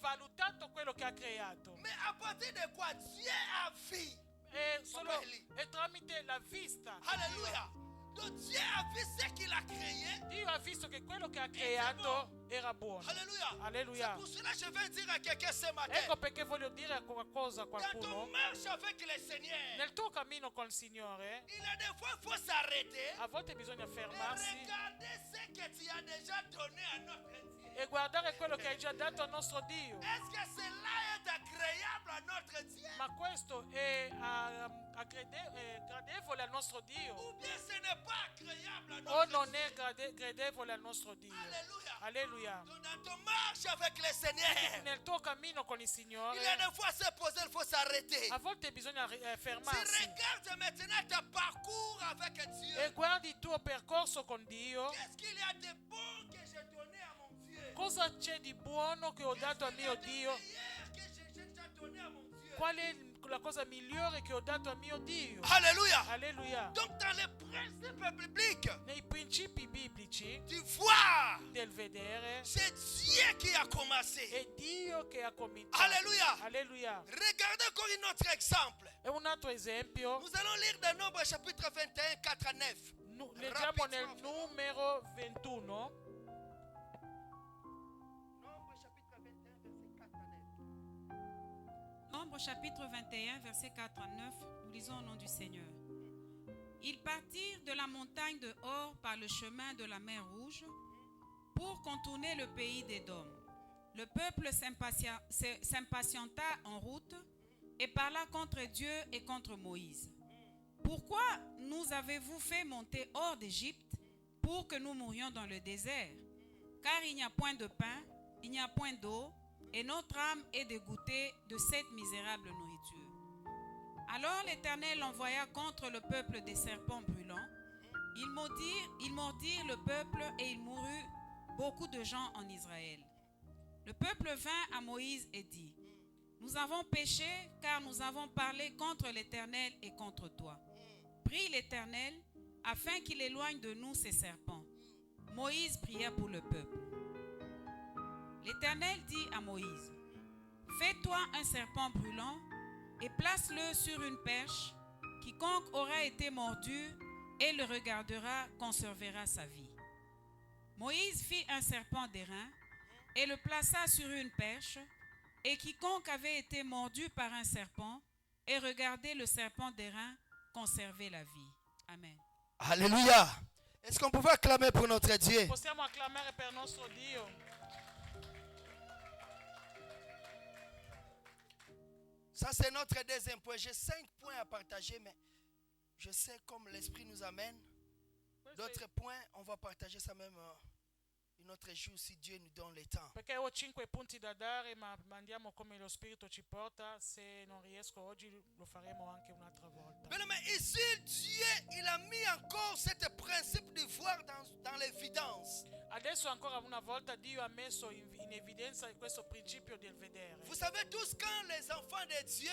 valutato quello che ha creato. Mais à partir de quoi Dieu a vu. E solo Quelli. è tramite la vista. Alléluia. Donc Dieu a vu ce qu'il a créé. Dio ha visto che quello che ha creato era buono. Alléluia. Alleluia. C'est pour cela que je vais dire à quelqu'un ce matin. Ecco perché voglio dire qualcosa a Quand on qualcuno. marche avec le Seigneur, Nel tuo cammino col Signore, il y a des fois il faut s'arrêter a volte bisogna et fermarsi regarder ce que tu as déjà donné à notre Dieu. e guardare quello che hai già dato al nostro Dio. Est-ce que cela est agréable à notre Dieu? Ma questo è gradevole al nostro Dio Ou bien ce n'est pas agréable à o notre non Dieu? è gradevole al nostro Dio? Alléluia. Alleluia. Donc dans ton marche avec le Seigneur, Nel tuo cammino con il il y a Signore, des fois se poser, il faut s'arrêter. a volte bisogna Si fermarsi regarde maintenant ton parcours avec Dieu, e guardi il tuo percorso con Dio. qu'est-ce qu'il y a de bon que j'ai donné à mon Dieu? Cosa c'è di buono che ho dato a mio Dio? Meilleur que j'ai déjà donné à mon Dieu. Qual è la cosa migliore che ho dato a mio Dio? Alléluia. Alleluia. Donc dans les principes bibliques, Nei principi biblici tu vois, del vedere c'est Dieu qui a commencé. è Dio che ha cominciato. Alléluia. Alleluia. Regardez encore un autre exemple. E un altro esempio, Nous allons lire dans Nombre chapitre 21, 4 à 9. leggiamo nel numero 21. Nombre chapitre 21, verset 4 à 9. Nombre chapitre 21, verset 4 à 9, nous lisons au nom du Seigneur. Ils partirent de la montagne de Hor par le chemin de la mer Rouge pour contourner le pays d'Édom. Le peuple s'impatienta en route et parla contre Dieu et contre Moïse. pourquoi nous avez-vous fait monter hors d'Égypte pour que nous mourions dans le désert? Car il n'y a point de pain, il n'y a point d'eau, et notre âme est dégoûtée de cette misérable nourriture. Alors l'Éternel envoya contre le peuple des serpents brûlants. Ils mordirent le peuple et il mourut beaucoup de gens en Israël. Le peuple vint à Moïse et dit: nous avons péché car nous avons parlé contre l'Éternel et contre toi. Prie l'Éternel afin qu'il éloigne de nous ces serpents. Moïse pria pour le peuple. L'Éternel dit à Moïse: fais-toi un serpent brûlant et place-le sur une perche. Quiconque aura été mordu et le regardera conservera sa vie. Moïse fit un serpent d'airain et le plaça sur une perche, et quiconque avait été mordu par un serpent et regardé le serpent d'airain conservait la vie. Amen. Alléluia. Est-ce qu'on pouvait acclamer pour notre Dieu? Possiamo acclamare per nostro Dio. Ça, c'est notre deuxième point. J'ai 5 points à partager, mais je sais comme l'Esprit nous amène. D'autres points, on va partager ça même un autre jour si Dieu nous donne le temps. Perché ho 5 punti da dare, ma andiamo come lo Spirito ci porta. Se non riesco oggi lo faremo anche un'altra volta. Mais ici, Dieu, il a mis encore ce principe de voir dans l'évidence. Adesso ancora una volta Dio ha messo in evidenza questo principio del vedere. Vous savez tous, quand les enfants de Dieu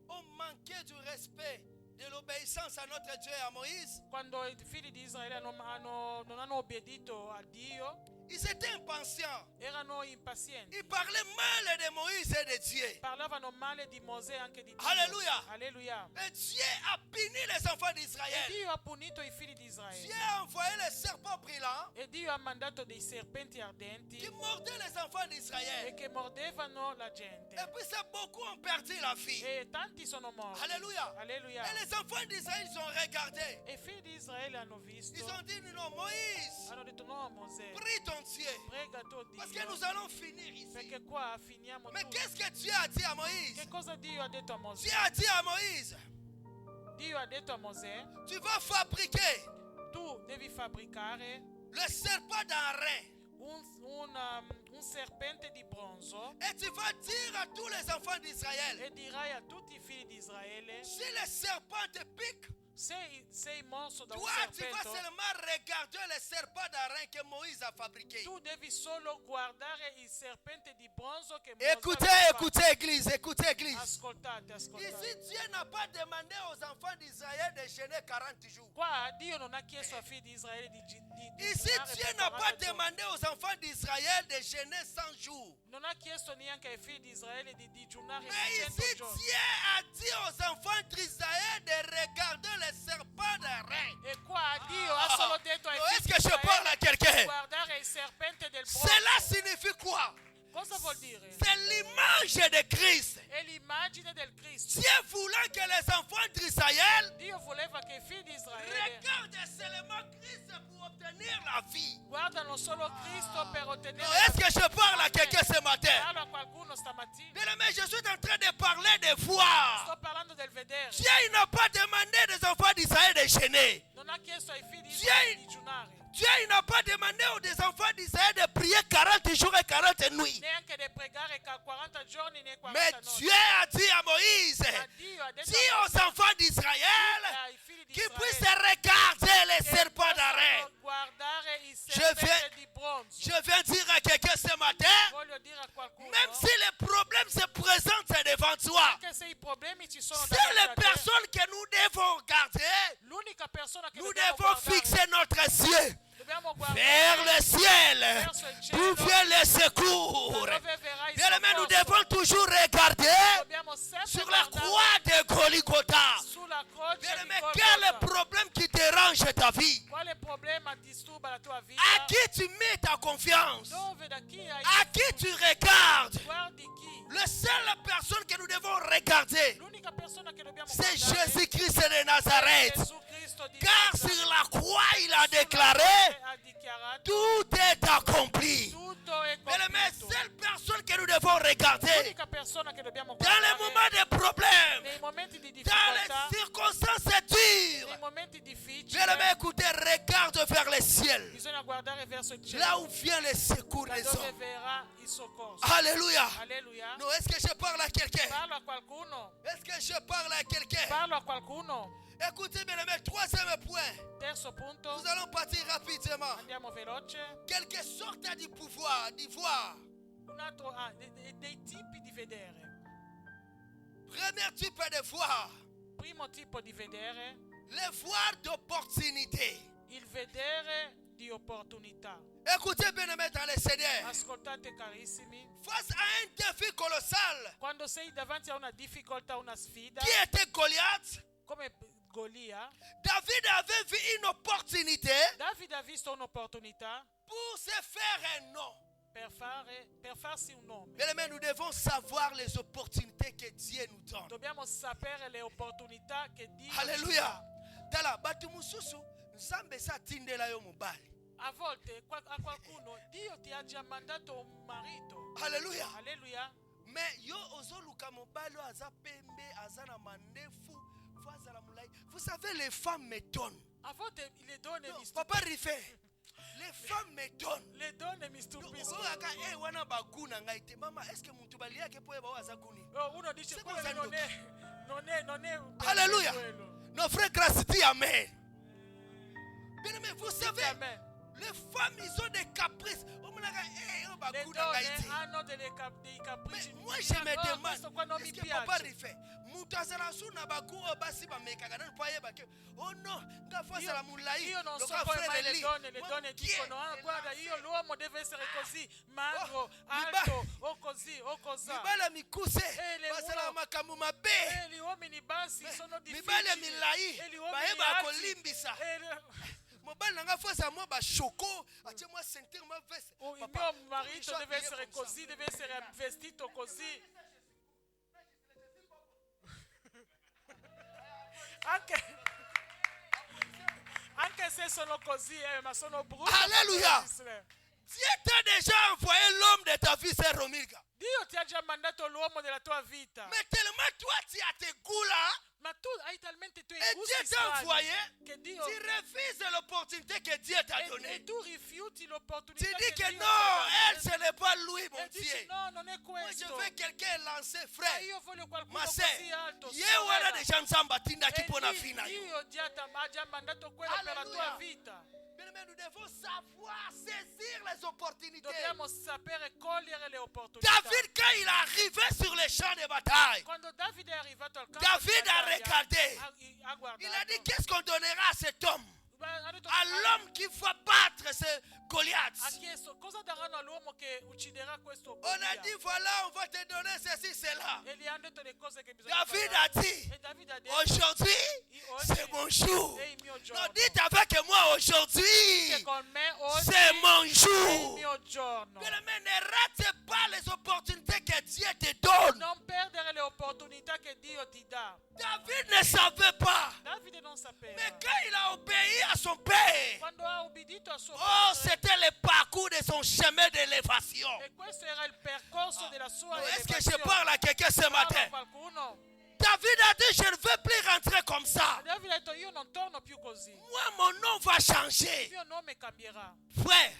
ont manqué du respect, de l'obéissance à notre Dieu et à Moïse, Quando i figli di Israele non hanno obbedito a Dio, ils étaient impatients. erano impazienti. Ils parlaient mal de Moïse et de Dieu. Parlavano male di Mosè e anche di Dio. Alleluia. Alleluia. Et Dieu a puni les enfants E d'Israël. Dio ha punito i figli di Dieu Israele. a envoyé les serpents brillants E Dio ha mandato dei serpenti ardenti qui mordaient les enfants e d'Israël. che mordevano la gente. Et puis ça, beaucoup ont perdu la vie. E tanti sono morti. Alléluia. Alleluia. Et les enfants d'Israël, ils ont regardé. E i figli di Israele hanno visto. Ils ont dit, non, Moïse, Hanno detto no, Mosè, prie ton Dieu. prega tuo Parce que Dio. nous allons finir ici. Perché qua finiamo Mais tutto. qu'est-ce que Dieu a dit à Moïse? Che cosa Dio ha detto a Mosè? Dieu a dit à Moïse, Dio ha detto a Mosè: tu vas fabriquer tu devi fabbricare le serpent d'airain. un serpente di bronzo Et tu vas dire à tous les enfants d'Israël, e dirai a tutti i figli di Israele: si le serpent te pique, sei morso da un toi tu vas serpente, seulement regarder le serpent d'airain que Moïse a fabriqué. tu devi solo guardare il serpente di bronzo che Mosè Écoutez, aveva écoutez église, écoutez église. Ascoltate, ascoltate. Ici, Dieu n'a pas demandé aux enfants d'Israël de jeûner 40 jours. Qua Dio non ha chiesto ai figli di Israele di Ici, jeûnare Dieu per n'a pas 40 giorni. demandé aux enfants d'Israël de jeûner 100 jours. Non ha chiesto neanche ai figli di Israele di digiunare Mais 100 ici, giorni. Dieu a dit aux enfants d'Israël de regarder les serpents d'airain. E qua Dio ha solo detto ai Est-ce figli que di je parle Israele à di quelqu'un? guardare il serpente del bronzo. Cela signifie quoi? Cosa vuol dire? C'est l'image de Christ. È l'immagine del Cristo. Dieu voulant que les enfants d'Israël Dio voleva che i figli di Israele regardent seulement Christ pour obtenir la vie. guardano solo Cristo per ottenere Non, la est-ce que je parle à quelqu'un ce matin? Parlo a qualcuno stamattina. Bien-aimé, je suis en train de parler de voir. Sto parlando del vedere. Dieu il n'a pas demandé des enfants d'Israël de jeûner. Non ha chiesto ai figli di Dieu- Israele di digiunare, Dieu il n'a pas demandé aux des enfants d'Israël de prier 40 jours et 40 nuits. neanche di pregare 40 giorni né 40 Mais notti. Dieu a dit à Moïse, Ma Dio ha detto dis aux enfants d'Israël ai figli di qu'ils puissent Israele regarder les che serpents d'arrêt. possano guardare il Je serpente viens- di bronzo. Je viens dire à quelqu'un ce matin, Voglio dire a qualcuno, même si les problèmes se présentent devant toi, anche se i problemi ci sono c'est davanti a les te, personnes que nous devons regarder. l'unica persona che Nous dobbiamo devons guardare, fixer notre yeux dobbiamo guardare vers le ciel, verso il cielo, d'où vient le secours. dove verrà il Bien-aimés, nous soccorso. devons toujours regarder Dobbiamo sempre sur la guardare croix de Golgotha. sulla croce di Bien-aimé, Golgotha. quel est le problème qui dérange ta vie? Quale problema disturba la tua vita? À qui tu mets ta confiance? Dove, da chi hai À qui tu regardes? guardi chi? La seule personne que nous devons regarder, L'unica persona che dobbiamo c'est guardare Jésus-Christ de è Nazareth. Gesù Cristo di Car Nazareth. sur la croix, il a déclaré, Ha dichiarato tout est accompli. tutto è Bien-aimé, compito. seule personne que nous devons regarder L'unica persona che dobbiamo dans les guardare moments de problème, nei momenti di dans les difficoltà, circonstances dures, andare verso il cielo. Là où vient les secours Da des dove hommes. verrà il soccorso. Alléluia. Alleluia. Non, est-ce que je parle à quelqu'un? Parlo a qualcuno. Est-ce que je parle à quelqu'un? Parlo a qualcuno. Écoutez bien, mes troisième point. Terzo punto. Nous allons partir rapidement. Andiamo veloce. Quelque sorte du pouvoir, d'y voir. Un altro, dei tipi di vedere. Premier type de voir. Primo tipo di vedere. Le voir d'opportunité. Il vedere di opportunità. Écoutez bien, mes dans le Seigneur. Ascoltate carissimi. Face à un défi colossal. Quando sei davanti a una difficoltà, una sfida, Qui était Goliath? come Golia, David avait vu une opportunité Davide ha visto un'opportunità pour se faire un nom. per farsi un nome. Mais nous devons savoir les opportunités que Dieu nous donne. Dobbiamo sapere le opportunità che Dio ci Alléluia. dà. Tala batu mususu nzambe sa tindela yo mobali. A volte a qualcuno Dio ti ha già mandato un marito. Alléluia. Alleluia. Mais yo ozoluka mobali aza pembe azana mandefu fazala mulai. Vous savez les femmes m'étonnent. A volte le donne mi Papa Riffet. Les femmes m'étonnent. Le donne mi stupiscono. Aka wana baguna ngaite mama est-ce que muntu bali yake po eba waza kuni? Uno dice C'est quello cosa non è Alléluia. quello. Nos frères grâce dit amen. Bien aimé, vous savez, Amen. les femmes ils ont des caprices. Le donne hanno dei capricci. Mais moi je me demande, Questo qua non mi est-ce que papa piace. Riffet mutu azala su na bakuo basi bamekaka nani po ayeba ke oh non nga fazala mulai Io non so loka come mai frère le donne dicono guarda l'uomo deve essere così magro, alto o così o così. mibala mikuse le bazala uno- makambo mabe Gli uomini bassi sono difficili. mibali ya milai E gli uomini bayeba alti. kolimbisa E mobali nanga fazala mwa bashoko atie mwa ceinture mwa veste il mio marito deve essere così, deve essere vestito così. Anche se sono così, ma sono brutti. Alléluia. Dieu t'a déjà envoyé l'homme de ta vie, c'est Romilka. Dio ti ha già mandato l'uomo della tua vita. Mais tellement toi tu as tes goûts là, Ma tu hai talmente i tuoi et gusti Dieu t'a strani envoyé, che tu Dio refuses l'opportunité que Dieu t'a e donnée. tu rifiuti Tu l'opportunità dis que Dio non, ti ha elle ce n'est pas lui, mon e dici Dieu. no, non è Moi je questo. veux quelqu'un lancé, Ma frère. io voglio qualcuno Ma così se, alto. ye wana sorella. deja nzamba tinda ki E pona lì fina yo. Dio ha già mandato quello per la tua Alleluia. vita. Mais nous devons savoir saisir les opportunités. Dobbiamo sapere cogliere le opportunità. David, quand il est arrivé sur les champs de bataille, Quando Davide è arrivato al campo David di a battaglia, regardé. ha guardato. Il a dit qu'est-ce qu'on donnera à cet homme, Ha detto, à l'homme qui va battre ce Goliath. ha chiesto cosa daranno all'uomo che ucciderà questo On a Golia? dit voilà, on va te donner ceci, cela. E gli hanno detto le cose che bisogna David fare. a dit E Davide ha detto aujourd'hui, oggi c'est mon jour. è il mio giorno. Non, dites avec moi aujourd'hui, Che con me oggi c'est mon è il jour. mio giorno. Mais ne rate pas les opportunités que Dieu te donne. Non perdere le opportunità che Dio ti dà. David ne savait pas. Davide non sapeva. Mais quand il a obéi à son père, Quando ha obbedito a suo oh, padre, c'était le parcours de son chemin d'élévation. e questo era il percorso della sua Est-ce que je elevazione. parle à quelqu'un ce Parla a matin? qualcuno? David a dit, je ne veux plus rentrer comme ça. Davide ha detto io non torno più così. Moi, mon nom va Il changer. mio nome cambierà. Frère,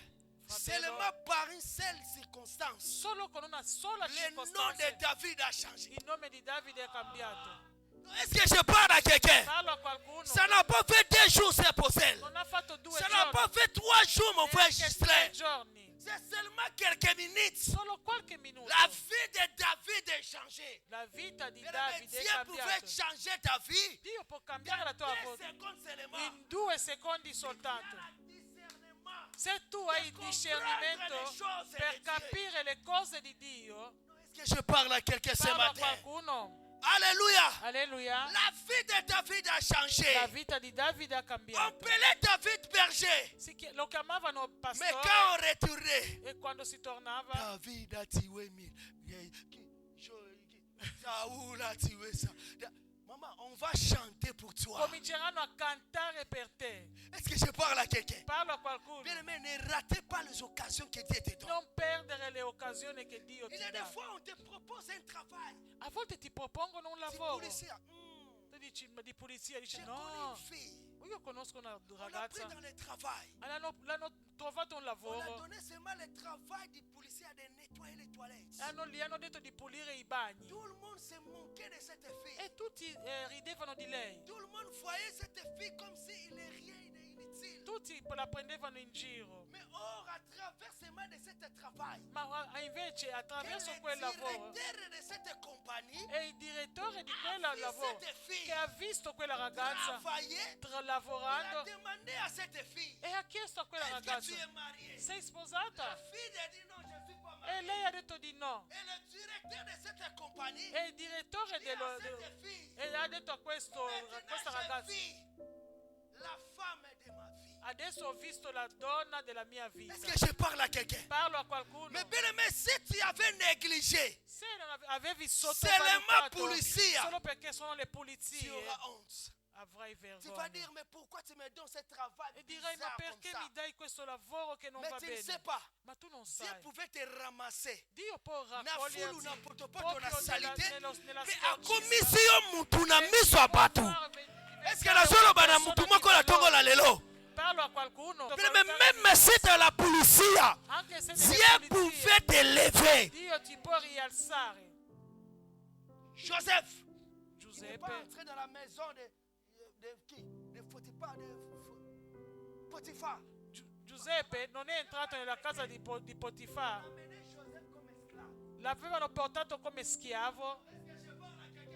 Fratello, seulement par une seule circonstance, solo con una sola le nom de circostanza David a changé. il nome di Davide è cambiato. Est-ce que je parle à quelqu'un? Parlo a qualcuno. Ça n'a pas fait 2 jours, c'est possible. Non ha fatto 2 Ça n'a pas giorni. fait 3 jours, mon frère Neanche 3 Gislain. giorni. C'est seulement quelques minutes. Solo qualche minuto. La vie de David est changée. La vita di Mais Davide è Dieu pouvait cambiata. changer ta vie Dio può cambiare la tua dans 2 vita secondes seulement. in 2 secondi soltanto. Discernement. Se tu hai il discernimento per capire le cose di Dio, Est-ce que je parle à quelqu'un ce parlo a matin? qualcuno. Alléluia. Alleluia. La vie de David a changé. La vita di Davide ha On cambiato. appelait David berger. Lo chiamavano Mais pastore quand on retournait, e quando si tornava David a tué 1000. Saoul a tué ça. Maman, on va chanter pour toi. cominceranno a cantare per te. Est-ce que je parle à quelqu'un? Parlo a qualcuno. Bien aimé, ne ratez pas les occasions que Dieu te donne. Non perdere le occasioni che Dio Il ti y a des dà. fois on te propose un travail. A volte ti propongono un Si lavoro. polizia, Tu dici ma di pulizia, dici j'ai connu une no. fille. Io conosco una On l'a pris ragazza. dans le travail. L'hanno trovato un On a lavoro donné seulement le travail du policier à de nettoyer les toilettes. gli hanno detto di pulire i bagni Tout le monde se moquait de cette fille. e tutti ridevano di lei. Tout le monde voyait cette fille comme s'il n'est rien, il est inutile. Tutti la prendevano in giro. Mais or, à travers seulement de ce travail, Ma invece que attraverso le quel lavoro directeur de cette compagnie e il direttore di quel a vu lavoro cette che fille ha visto quella ragazza travailler, il a lavorando demandé à cette fille, e ha chiesto a quella est-ce que ragazza: tu es mariée? sei La sposata? fille a dit non, je ne suis pas E mariée. lei ha detto di no. Et le directeur de cette compagnie E il direttore dit à cette fille, e ha detto a questa maintenant ragazza: j'ai vu la femme de ma vie. adesso ho visto la donna della mia vita. Est-ce que je parle à quelqu'un? Parlo a qualcuno. Mais bien aimé, si tu avais négligé, Se non avevi c'est le sottovalutato polizia. solo perché sono le tu pulizie, auras honte. avrai Tu vas vergogna. dire, mais pourquoi tu me donnes ce travail E dirai: ma bizarre comme perché ça? mi dai questo lavoro che non Mais va tu ne sais bene? pas. Ma tu non Dieu sai. pouvait te ramasser. Dio può Na fulu raccoglierti na potopoto proprio na salite. nella Mais sporcizia. akomisi mutu na miso ya bato. Est-ce que Diventare nazoloba na una mutu persona moko na di tongo la valore. lelo? Parlo a qualcuno. Mais même si tu la polizia, Anche se Dieu nelle pouvait pulizie, te lever. Dio ti può rialzare. Joseph, il n'est Giuseppe pas entré dans la maison de qui? De Potiphar. Giuseppe non è entrato nella casa di Potifar. Amenez Joseph comme esclave. L'avevano portato come schiavo.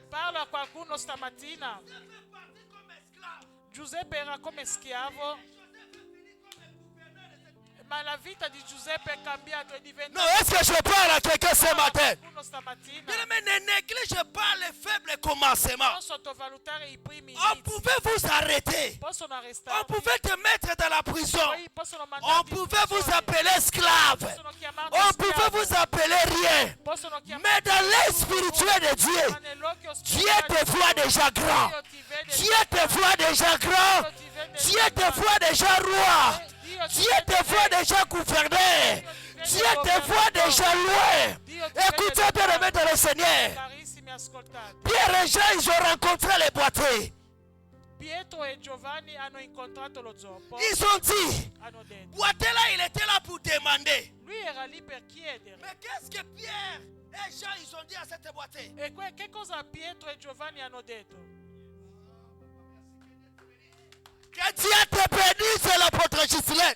Parlo a qualcuno stamattina. Joseph est parti comme esclave. Giuseppe era come schiavo, Joseph est fini comme gouverneur de cette. ma la vita di Giuseppe è cambiata, è Non, diventato est-ce que je parle à quelqu'un ce matin? qualcuno stamattina. Bien aimé, ne néglige pas les faibles commencements. Non sottovalutare i primi On inizi. pouvait vous arrêter. Possono On arrestarti, pouvait te mettre dans la prison. poi possono On mandarti in pouvait vous prigione, appeler esclave. possono chiamarti On pouvait schiavo, vous appeler rien. possono Mais chiamarti dans l'œil spirituel de ma Dieu, nell'occhio Dieu spirituale te di voit Dio, déjà grand. Dio ti vede Dieu te voit déjà grand. Dio ti vede Dieu te già voit déjà roi. Dio ti Dieu vede te voit re. déjà gouverneur. Dieu te voit déjà loin. Écoutez bien aimé dans le Seigneur. Carissimi ascoltate, Pierre et Jean, ils ont rencontré les boiteux. Pietro e Giovanni hanno incontrato lo zoppo, Ils ont dit, hanno detto, boiteux là, il était là pour demander. lui era lì per chiedere. Mais qu'est-ce que Pierre et Jean, ils ont dit à cette boiteux? E che cosa Pietro e Giovanni hanno detto? Que Dieu te bénisse, l'apôtre Gislain.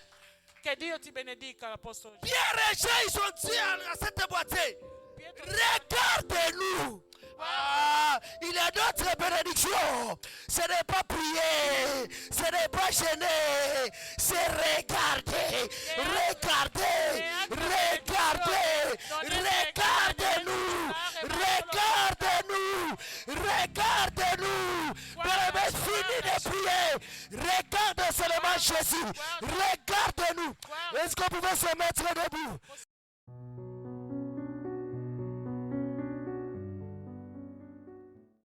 Che Dio ti benedica, l'apostolo Pierre et Jean, ils ont dit à cette boiteux, Pietro. regardez-nous. Ah, il y a d'autres bénédictions. Ce n'est pas prier, ce n'est pas gêner, c'est regarder, regarder, regarder, regardez-nous, regardez-nous, regardez-nous. Bien-aimé, fini de prier. Regarde seulement Jésus. Regarde-nous. Est-ce qu'on pouvait se mettre debout?